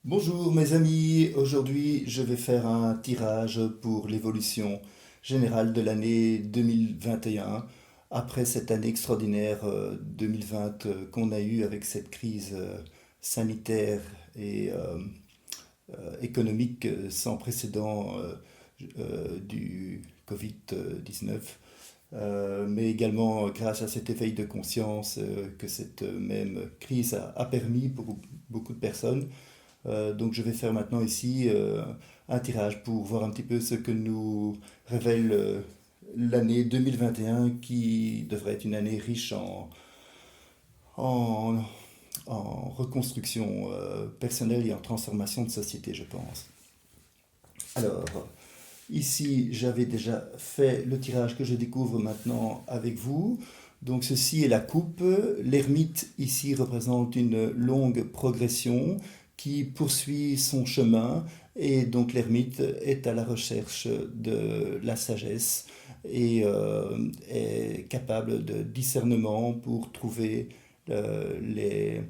Bonjour mes amis, aujourd'hui je vais faire un tirage pour l'évolution générale de l'année 2021, après cette année extraordinaire 2020 qu'on a eue avec cette crise sanitaire et économique sans précédent du Covid-19, mais également grâce à cet éveil de conscience que cette même crise a permis pour beaucoup de personnes. Donc je vais faire maintenant ici un tirage pour voir un petit peu ce que nous révèle l'année 2021 qui devrait être une année riche en, en reconstruction personnelle et en transformation de société, je pense. Alors, ici j'avais déjà fait le tirage que je découvre maintenant avec vous. Donc ceci est la coupe. L'ermite ici représente une longue progression qui poursuit son chemin et donc l'ermite est à la recherche de la sagesse et est capable de discernement pour trouver les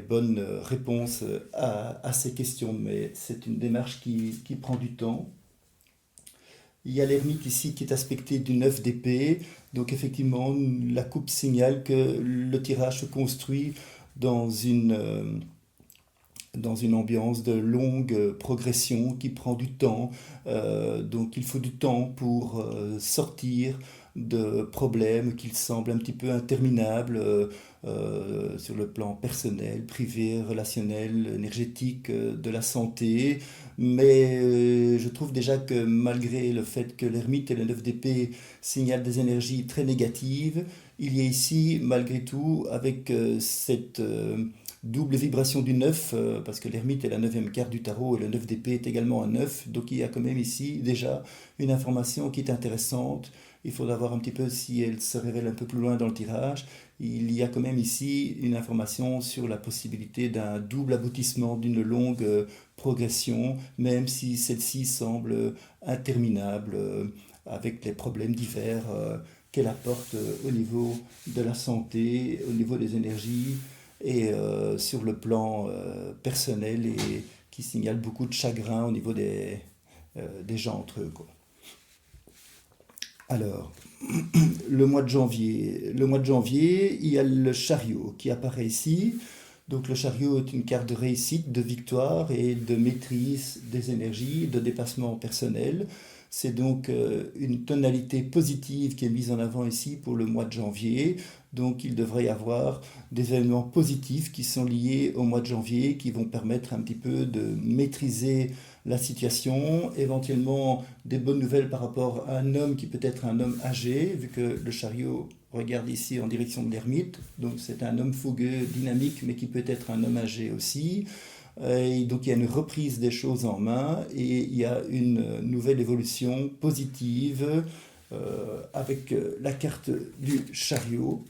bonnes réponses à ces questions. Mais c'est une démarche qui prend du temps. Il y a l'ermite ici qui est aspecté du 9 d'épée. Donc effectivement, la coupe signale que le tirage se construit dans dans une ambiance de longue progression qui prend du temps. Donc il faut du temps pour sortir de problèmes qui semblent un petit peu interminables sur le plan personnel, privé, relationnel, énergétique, de la santé. Mais je trouve déjà que malgré le fait que l'ermite et le 9 d'épée signalent des énergies très négatives, il y a ici, malgré tout, avec cette double vibration du 9 parce que l'ermite est la neuvième carte du tarot et le 9 d'épée est également un 9. Donc il y a quand même ici déjà une information qui est intéressante. Il faudra voir un petit peu si elle se révèle un peu plus loin dans le tirage. Il y a quand même ici une information sur la possibilité d'un double aboutissement d'une longue progression, même si celle-ci semble interminable avec les problèmes divers qu'elle apporte au niveau de la santé, au niveau des énergies et sur le plan personnel et qui signale beaucoup de chagrin au niveau des gens entre eux, quoi. Alors, le mois de janvier, il y a le chariot qui apparaît ici. Donc le chariot est une carte de réussite, de victoire et de maîtrise des énergies, de dépassement personnel. C'est donc une tonalité positive qui est mise en avant ici pour le mois de janvier. Donc il devrait y avoir des événements positifs qui sont liés au mois de janvier, qui vont permettre un petit peu de maîtriser la situation, éventuellement des bonnes nouvelles par rapport à un homme qui peut être un homme âgé, vu que le chariot regarde ici en direction de l'ermite, donc c'est un homme fougueux, dynamique, mais qui peut être un homme âgé aussi. Et donc il y a une reprise des choses en main et il y a une nouvelle évolution positive avec la carte du chariot,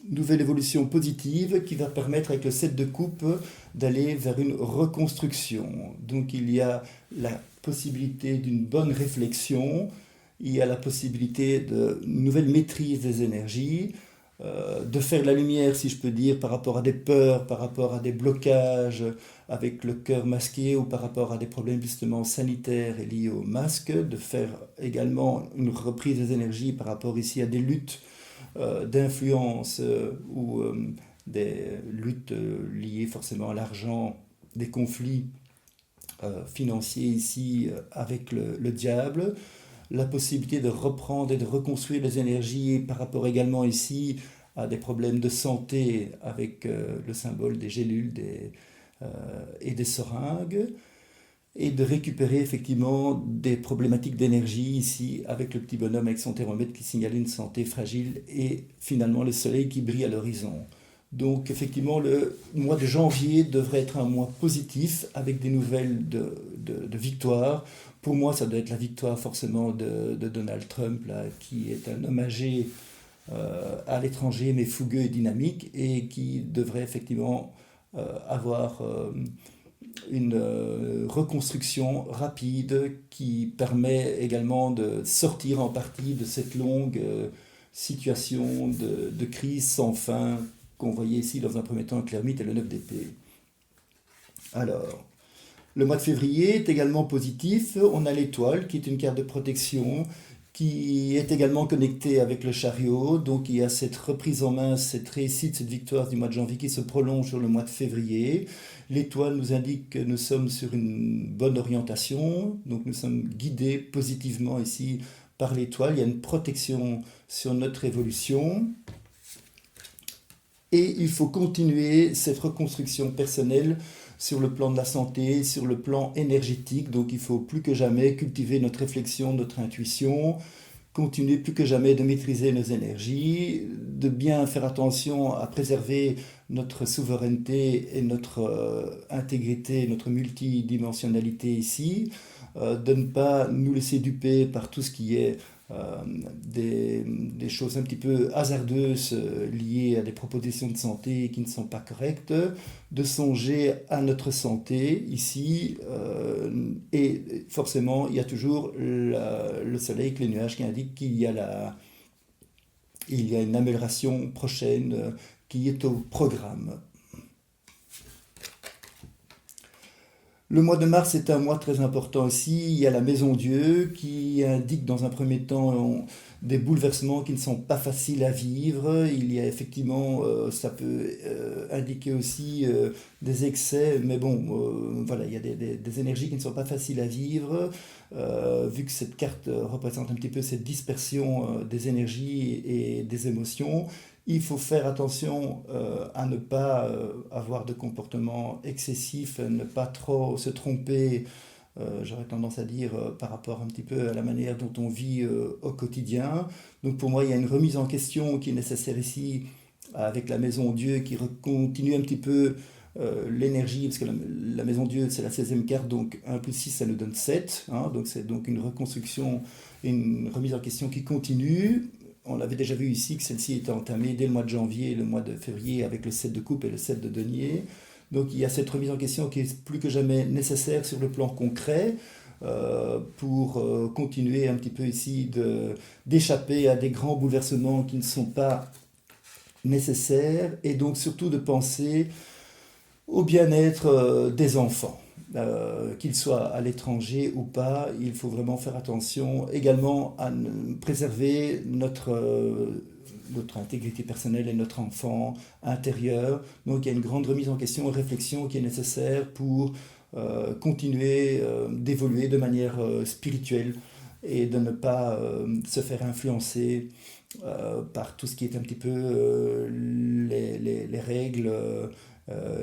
nouvelle évolution positive qui va permettre avec le 7 de coupe d'aller vers une reconstruction. Donc il y a la possibilité d'une bonne réflexion, il y a la possibilité de nouvelle maîtrise des énergies, de faire la lumière, si je peux dire, par rapport à des peurs, par rapport à des blocages avec le cœur masqué ou par rapport à des problèmes justement sanitaires et liés au masque, de faire également une reprise des énergies par rapport ici à des luttes d'influence ou des luttes liées forcément à l'argent, des conflits financiers ici avec le diable, la possibilité de reprendre et de reconstruire les énergies par rapport également ici à des problèmes de santé avec le symbole des gélules et des seringues, et de récupérer effectivement des problématiques d'énergie ici avec le petit bonhomme avec son thermomètre qui signale une santé fragile et finalement le soleil qui brille à l'horizon. Donc effectivement le mois de janvier devrait être un mois positif avec des nouvelles de victoire. Pour moi ça doit être la victoire forcément de Donald Trump là, qui est un homme âgé à l'étranger mais fougueux et dynamique et qui devrait effectivement avoir une reconstruction rapide qui permet également de sortir en partie de cette longue situation de crise sans fin qu'on voyait ici dans un premier temps avec l'ermite et le 9 d'épée. Alors, le mois de février est également positif. On a l'étoile qui est une carte de protection qui est également connectée avec le chariot. Donc il y a cette reprise en main, cette réussite, cette victoire du mois de janvier qui se prolonge sur le mois de février. L'étoile nous indique que nous sommes sur une bonne orientation. Donc nous sommes guidés positivement ici par l'étoile. Il y a une protection sur notre évolution. Et il faut continuer cette reconstruction personnelle sur le plan de la santé, sur le plan énergétique. Donc il faut plus que jamais cultiver notre réflexion, notre intuition, continuer plus que jamais de maîtriser nos énergies, de bien faire attention à préserver notre souveraineté et notre intégrité, notre multidimensionnalité ici, de ne pas nous laisser duper par tout ce qui est des choses un petit peu hasardeuses liées à des propositions de santé qui ne sont pas correctes, de songer à notre santé ici, et forcément il y a toujours le soleil avec les nuages qui indiquent il y a une amélioration prochaine qui est au programme. Le mois de mars est un mois très important aussi. Il y a la Maison Dieu qui indique dans un premier temps des bouleversements qui ne sont pas faciles à vivre. Il y a effectivement, ça peut indiquer aussi des excès, mais bon, voilà, il y a des énergies qui ne sont pas faciles à vivre. Vu que cette carte représente un petit peu cette dispersion des énergies et des émotions, il faut faire attention à ne pas avoir de comportement excessif, ne pas trop se tromper, j'aurais tendance à dire, par rapport un petit peu à la manière dont on vit au quotidien. Donc pour moi, il y a une remise en question qui est nécessaire ici avec la Maison Dieu qui continue un petit peu l'énergie, parce que la Maison Dieu, c'est la 16e carte, donc 1 plus 6, ça nous donne 7. Hein, donc c'est donc une reconstruction, une remise en question qui continue. On l'avait déjà vu ici que celle-ci était entamée dès le mois de janvier et le mois de février avec le 7 de coupe et le 7 de denier. Donc il y a cette remise en question qui est plus que jamais nécessaire sur le plan concret pour continuer un petit peu ici d'échapper à des grands bouleversements qui ne sont pas nécessaires et donc surtout de penser au bien-être des enfants. Qu'ils soient à l'étranger ou pas, il faut vraiment faire attention également à préserver notre intégrité personnelle et notre enfant intérieur. Donc il y a une grande remise en question et réflexion qui est nécessaire pour continuer d'évoluer de manière spirituelle et de ne pas se faire influencer par tout ce qui est un petit peu les règles,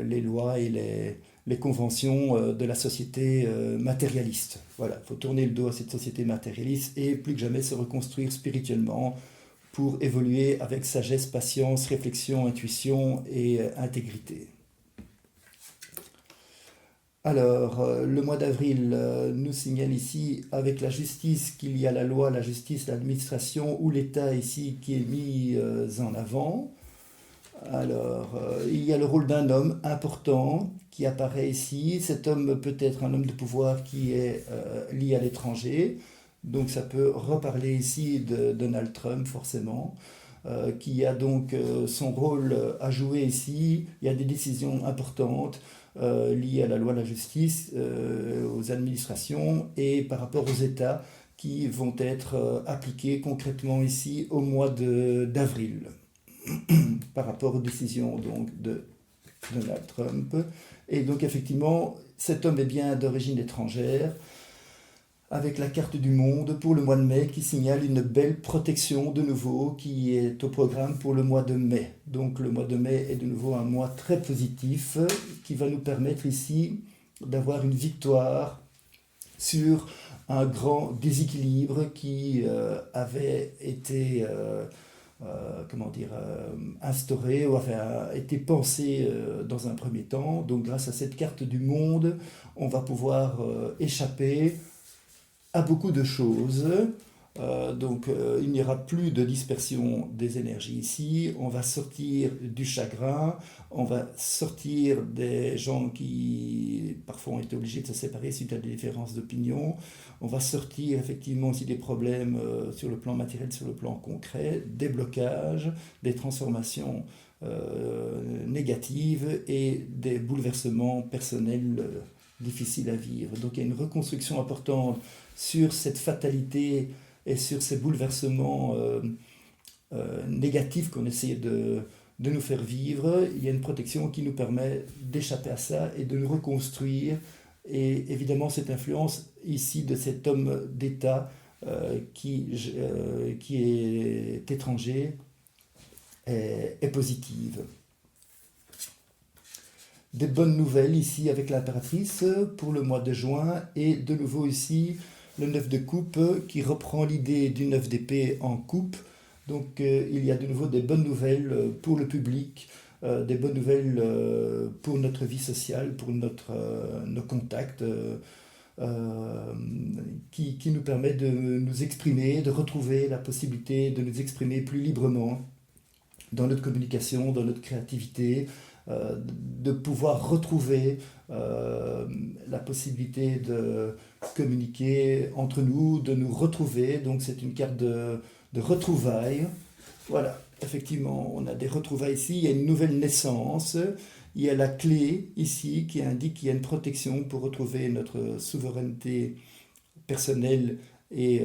les lois et les conventions de la société matérialiste. Voilà, il faut tourner le dos à cette société matérialiste et plus que jamais se reconstruire spirituellement pour évoluer avec sagesse, patience, réflexion, intuition et intégrité. Alors, le mois d'avril nous signale ici, avec la justice, qu'il y a la loi, la justice, l'administration ou l'État ici qui est mis en avant. Alors, il y a le rôle d'un homme important qui apparaît ici. Cet homme peut être un homme de pouvoir qui est lié à l'étranger. Donc ça peut reparler ici de Donald Trump forcément, qui a donc son rôle à jouer ici. Il y a des décisions importantes liées à la loi, la justice, aux administrations et par rapport aux États qui vont être appliquées concrètement ici au mois d'avril par rapport aux décisions donc, de Donald Trump. Et donc effectivement, cet homme est bien d'origine étrangère, avec la carte du monde pour le mois de mai qui signale une belle protection de nouveau qui est au programme pour le mois de mai. Donc le mois de mai est de nouveau un mois très positif qui va nous permettre ici d'avoir une victoire sur un grand déséquilibre qui avait été instauré ou avait été pensé dans un premier temps. Donc grâce à cette carte du monde, on va pouvoir échapper à beaucoup de choses. Il n'y aura plus de dispersion des énergies ici. On va sortir du chagrin, on va sortir des gens qui parfois ont été obligés de se séparer suite à des différences d'opinion. On va sortir effectivement aussi des problèmes sur le plan matériel, sur le plan concret, des blocages, des transformations négatives et des bouleversements personnels difficiles à vivre. Donc il y a une reconstruction importante sur cette fatalité et sur ces bouleversements négatifs qu'on essaie de nous faire vivre. Il y a une protection qui nous permet d'échapper à ça et de nous reconstruire. Et évidemment, cette influence ici de cet homme d'État qui est étranger est positive. Des bonnes nouvelles ici avec l'impératrice pour le mois de juin et de nouveau ici le 9 de coupe qui reprend l'idée du 9 d'épée en coupe. Donc il y a de nouveau des bonnes nouvelles pour le public, des bonnes nouvelles pour notre vie sociale, pour nos contacts, qui nous permet de nous exprimer, de retrouver la possibilité de nous exprimer plus librement dans notre communication, dans notre créativité, de pouvoir retrouver la possibilité de communiquer entre nous, de nous retrouver. Donc c'est une carte de retrouvailles. Voilà, effectivement, on a des retrouvailles ici, il y a une nouvelle naissance, il y a la clé ici qui indique qu'il y a une protection pour retrouver notre souveraineté personnelle et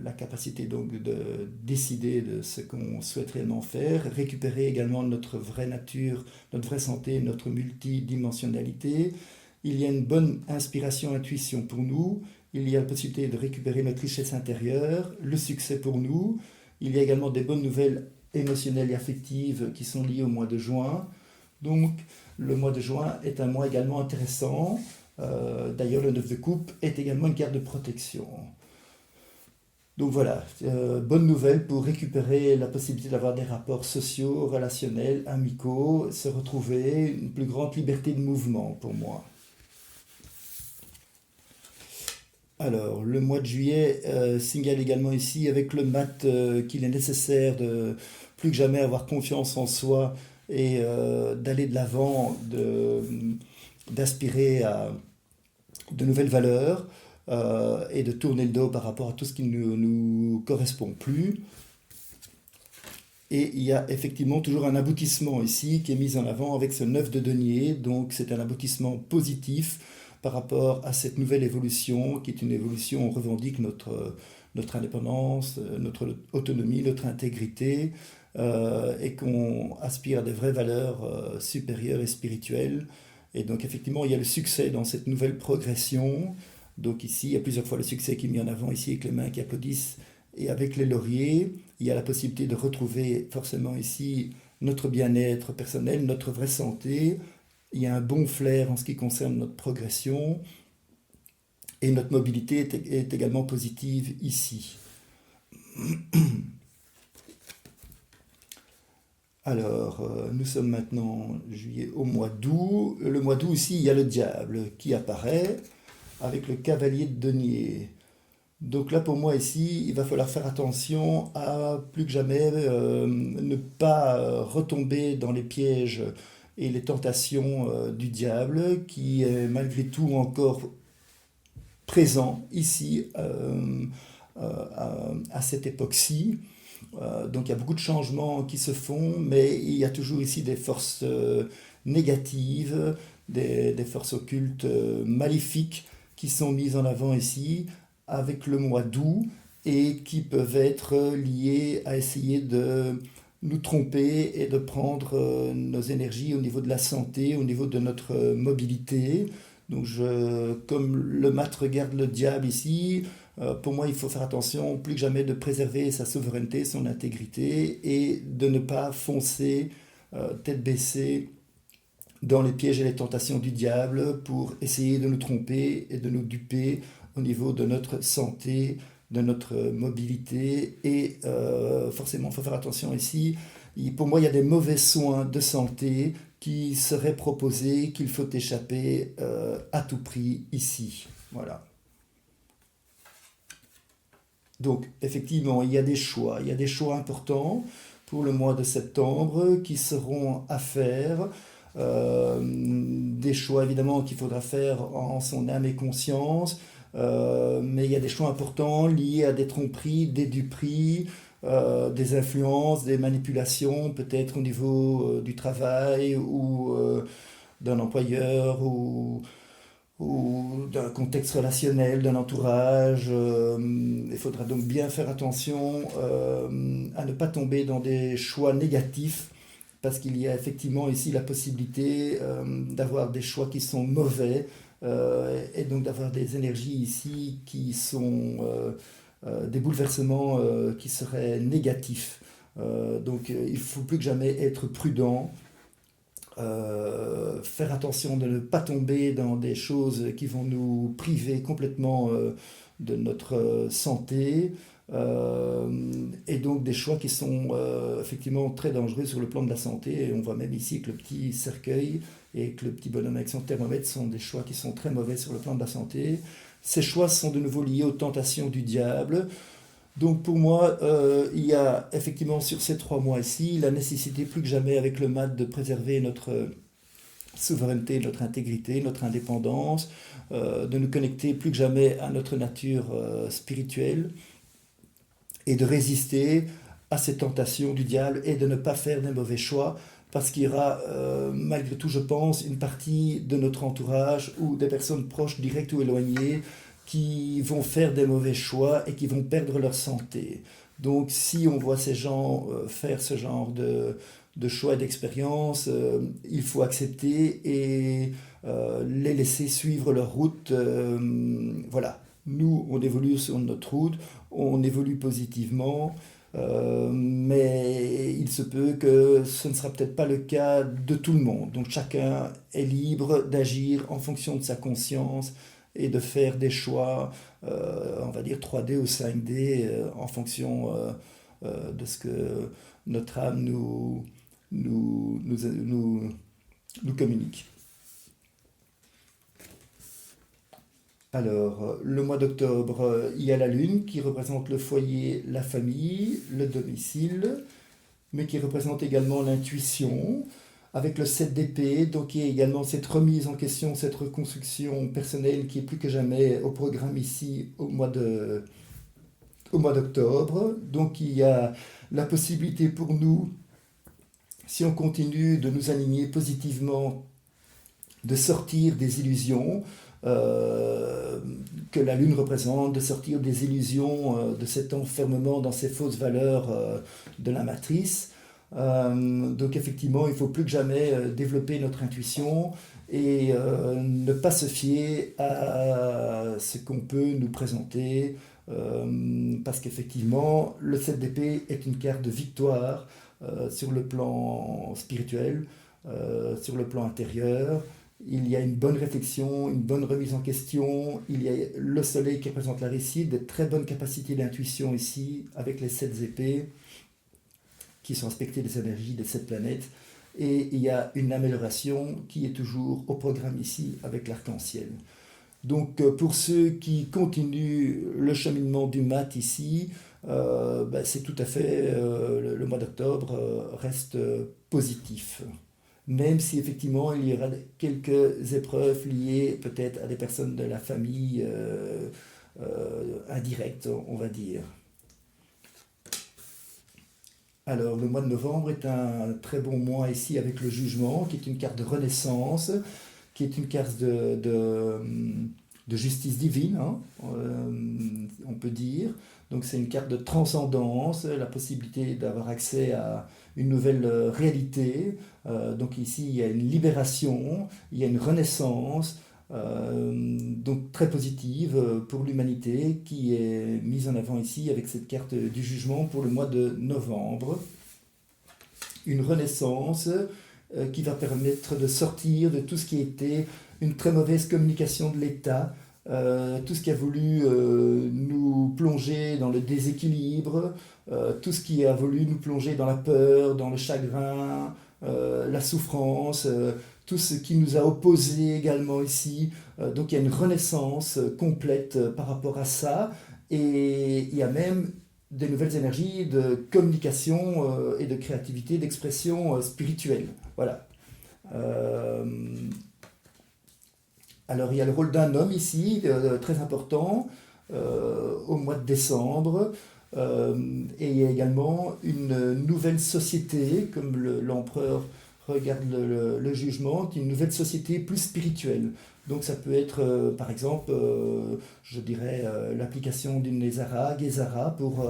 la capacité donc de décider de ce qu'on souhaite réellement faire, récupérer également notre vraie nature, notre vraie santé, notre multidimensionnalité. Il y a une bonne inspiration, intuition pour nous, il y a la possibilité de récupérer notre richesse intérieure, le succès pour nous, il y a également des bonnes nouvelles émotionnelles et affectives qui sont liées au mois de juin. Donc le mois de juin est un mois également intéressant. D'ailleurs le 9 de coupe est également une carte de protection. Donc voilà, bonne nouvelle pour récupérer la possibilité d'avoir des rapports sociaux, relationnels, amicaux, se retrouver, une plus grande liberté de mouvement pour moi. Alors, le mois de juillet signale également ici avec le mat qu'il est nécessaire de plus que jamais avoir confiance en soi et d'aller de l'avant, d'aspirer à de nouvelles valeurs et de tourner le dos par rapport à tout ce qui ne nous correspond plus. Et il y a effectivement toujours un aboutissement ici qui est mis en avant avec ce 9 de denier. Donc c'est un aboutissement positif par rapport à cette nouvelle évolution qui est une évolution, on revendique notre indépendance, notre autonomie, notre intégrité et qu'on aspire à des vraies valeurs supérieures et spirituelles. Et donc effectivement il y a le succès dans cette nouvelle progression. Donc ici il y a plusieurs fois le succès qui est mis en avant ici avec les mains qui applaudissent. Et avec les lauriers, il y a la possibilité de retrouver forcément ici notre bien-être personnel, notre vraie santé. Il y a un bon flair en ce qui concerne notre progression. Et notre mobilité est également positive ici. Alors, nous sommes maintenant juillet au mois d'août. Le mois d'août ici, il y a le diable qui apparaît avec le cavalier de denier. Donc là, pour moi, ici, il va falloir faire attention à plus que jamais ne pas retomber dans les pièges et les tentations du diable, qui est malgré tout encore présent ici à cette époque-ci. Donc il y a beaucoup de changements qui se font, mais il y a toujours ici des forces négatives, des forces occultes maléfiques qui sont mises en avant ici avec le mois d'août et qui peuvent être liés à essayer de nous tromper et de prendre nos énergies au niveau de la santé, au niveau de notre mobilité. Donc comme le mat regarde le diable ici, pour moi il faut faire attention plus que jamais de préserver sa souveraineté, son intégrité et de ne pas foncer tête baissée dans les pièges et les tentations du diable pour essayer de nous tromper et de nous duper au niveau de notre santé, de notre mobilité. Et forcément, il faut faire attention ici. Pour moi, il y a des mauvais soins de santé qui seraient proposés, qu'il faut échapper à tout prix ici. Voilà. Donc, effectivement, il y a des choix importants pour le mois de septembre qui seront à faire. Des choix évidemment qu'il faudra faire en son âme et conscience, mais il y a des choix importants liés à des tromperies, des duperies, des influences, des manipulations, peut-être au niveau du travail ou d'un employeur ou d'un contexte relationnel, d'un entourage. Il faudra donc bien faire attention à ne pas tomber dans des choix négatifs, parce qu'il y a effectivement ici la possibilité d'avoir des choix qui sont mauvais, et donc d'avoir des énergies ici qui sont des bouleversements qui seraient négatifs. Donc il faut plus que jamais être prudent, faire attention de ne pas tomber dans des choses qui vont nous priver complètement de notre santé, et donc des choix qui sont effectivement très dangereux sur le plan de la santé. Et on voit même ici que le petit cercueil et que le petit bonhomme avec son thermomètre sont des choix qui sont très mauvais sur le plan de la santé. Ces choix sont de nouveau liés aux tentations du diable. Donc pour moi, il y a effectivement sur ces 3 mois ici la nécessité plus que jamais avec le MAD de préserver notre souveraineté, notre intégrité, notre indépendance, de nous connecter plus que jamais à notre nature spirituelle et de résister à ces tentations du diable et de ne pas faire des mauvais choix, parce qu'il y aura malgré tout, je pense, une partie de notre entourage ou des personnes proches, directes ou éloignées, qui vont faire des mauvais choix et qui vont perdre leur santé. Donc si on voit ces gens faire ce genre de choix et d'expérience, il faut accepter et les laisser suivre leur route. Voilà, nous, on évolue sur notre route, on évolue positivement, mais il se peut que ce ne sera peut-être pas le cas de tout le monde. Donc chacun est libre d'agir en fonction de sa conscience et de faire des choix, on va dire 3D ou 5D, en fonction de ce que notre âme nous communique. Alors, le mois d'octobre, il y a la lune qui représente le foyer, la famille, le domicile, mais qui représente également l'intuition, avec le 7 d'épée, donc il y a également cette remise en question, cette reconstruction personnelle qui est plus que jamais au programme ici au mois d'octobre. Donc il y a la possibilité pour nous, si on continue de nous aligner positivement, de sortir des illusions que la lune représente, de sortir des illusions, de cet enfermement dans ces fausses valeurs de la matrice. Donc effectivement, il faut plus que jamais développer notre intuition et ne pas se fier à ce qu'on peut nous présenter, parce qu'effectivement, le 7 d'épée est une carte de victoire sur le plan spirituel, sur le plan intérieur. Il y a une bonne réflexion, une bonne remise en question. Il y a le soleil qui représente la réussite, des très bonnes capacités d'intuition ici, avec les 7 épées, qui sont aspectées des énergies des 7 planètes. Et il y a une amélioration qui est toujours au programme ici, avec l'arc-en-ciel. Donc pour ceux qui continuent le cheminement du mat ici, c'est tout à fait, le mois d'octobre reste positif. Même si effectivement il y aura quelques épreuves liées peut-être à des personnes de la famille indirectes, on va dire. Alors le mois de novembre est un très bon mois ici avec le jugement, qui est une carte de renaissance, qui est une carte de justice divine, hein, on peut dire. Donc c'est une carte de transcendance, la possibilité d'avoir accès à une nouvelle réalité. Donc ici il y a une libération, il y a une renaissance, donc très positive pour l'humanité, qui est mise en avant ici avec cette carte du jugement pour le mois de novembre. Une renaissance qui va permettre de sortir de tout ce qui était une très mauvaise communication de l'État, tout ce qui a voulu nous plonger dans le déséquilibre, tout ce qui a voulu nous plonger dans la peur, dans le chagrin, la souffrance, tout ce qui nous a opposés également ici. Donc il y a une renaissance complète par rapport à ça, et il y a même des nouvelles énergies de communication et de créativité, d'expression spirituelle. Voilà. Alors il y a le rôle d'un homme ici, très important, au mois de décembre. Et il y a également une nouvelle société, comme l'empereur regarde le jugement, une nouvelle société plus spirituelle. Donc ça peut être, par exemple, je dirais, l'application d'une Gesara pour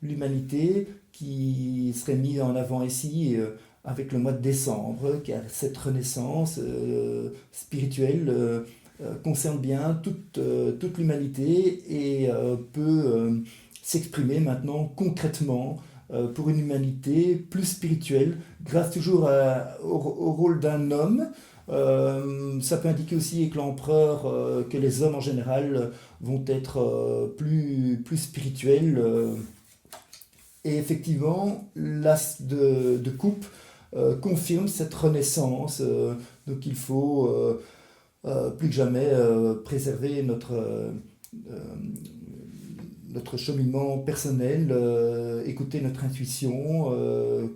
l'humanité qui serait mise en avant ici avec le mois de décembre, qui a cette renaissance spirituelle concerne bien toute l'humanité et peut s'exprimer maintenant concrètement pour une humanité plus spirituelle, grâce toujours au rôle d'un homme. Ça peut indiquer aussi que l'empereur, que les hommes en général vont être plus spirituels. Et effectivement, l'as de coupe confirme cette renaissance. Donc il faut plus que jamais préserver notre cheminement personnel, écouter notre intuition.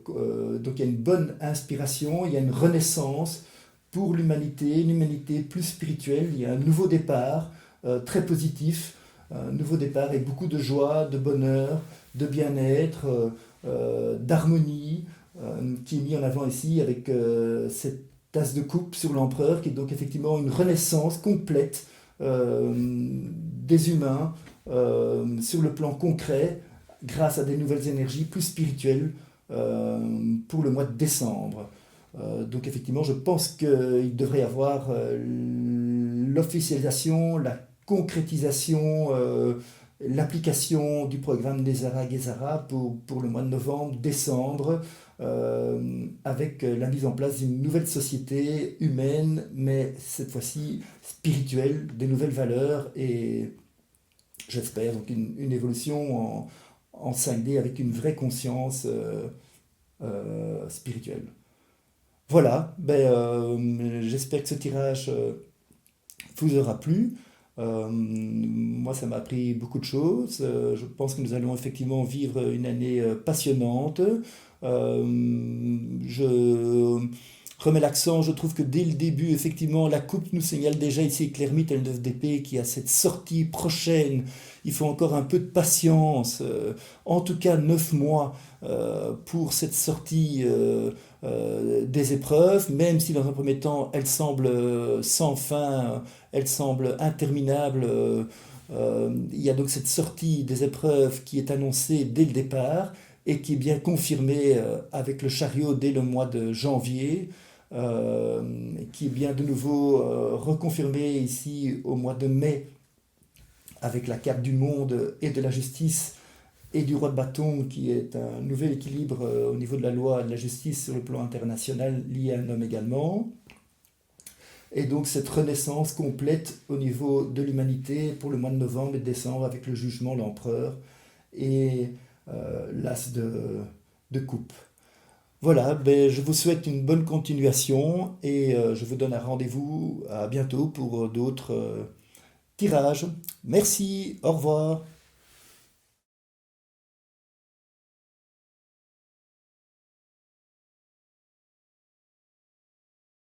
Donc il y a une bonne inspiration, il y a une renaissance pour l'humanité, une humanité plus spirituelle. Il y a un nouveau départ très positif, un nouveau départ avec beaucoup de joie, de bonheur, de bien-être, d'harmonie, qui est mis en avant ici avec cette tasse de coupe sur l'empereur, qui est donc effectivement une renaissance complète des humains sur le plan concret, grâce à des nouvelles énergies plus spirituelles pour le mois de décembre. Donc effectivement, je pense qu'il devrait y avoir l'officialisation, la concrétisation, l'application du programme des Gesara pour le mois de novembre, décembre, avec la mise en place d'une nouvelle société humaine, mais cette fois-ci spirituelle, des nouvelles valeurs et j'espère donc une évolution en 5D avec une vraie conscience spirituelle. Voilà, j'espère que ce tirage vous aura plu. Moi, ça m'a appris beaucoup de choses. Je pense que nous allons effectivement vivre une année passionnante. Je remets l'accent, je trouve que dès le début, effectivement, la coupe nous signale déjà ici avec l'ermite L9DP qui a cette sortie prochaine. Il faut encore un peu de patience, en tout cas 9 mois pour cette sortie des épreuves, même si dans un premier temps elle semble sans fin, elle semble interminable. Il y a donc cette sortie des épreuves qui est annoncée dès le départ et qui est bien confirmée avec le chariot dès le mois de janvier, qui est bien de nouveau reconfirmée ici au mois de mai avec la carte du monde et de la justice et du roi de bâton qui est un nouvel équilibre au niveau de la loi et de la justice sur le plan international lié à un homme également. Et donc cette renaissance complète au niveau de l'humanité pour le mois de novembre et de décembre avec le jugement, l'empereur et l'as de coupe. Voilà, je vous souhaite une bonne continuation et je vous donne un rendez-vous à bientôt pour d'autres tirages. Merci, au revoir.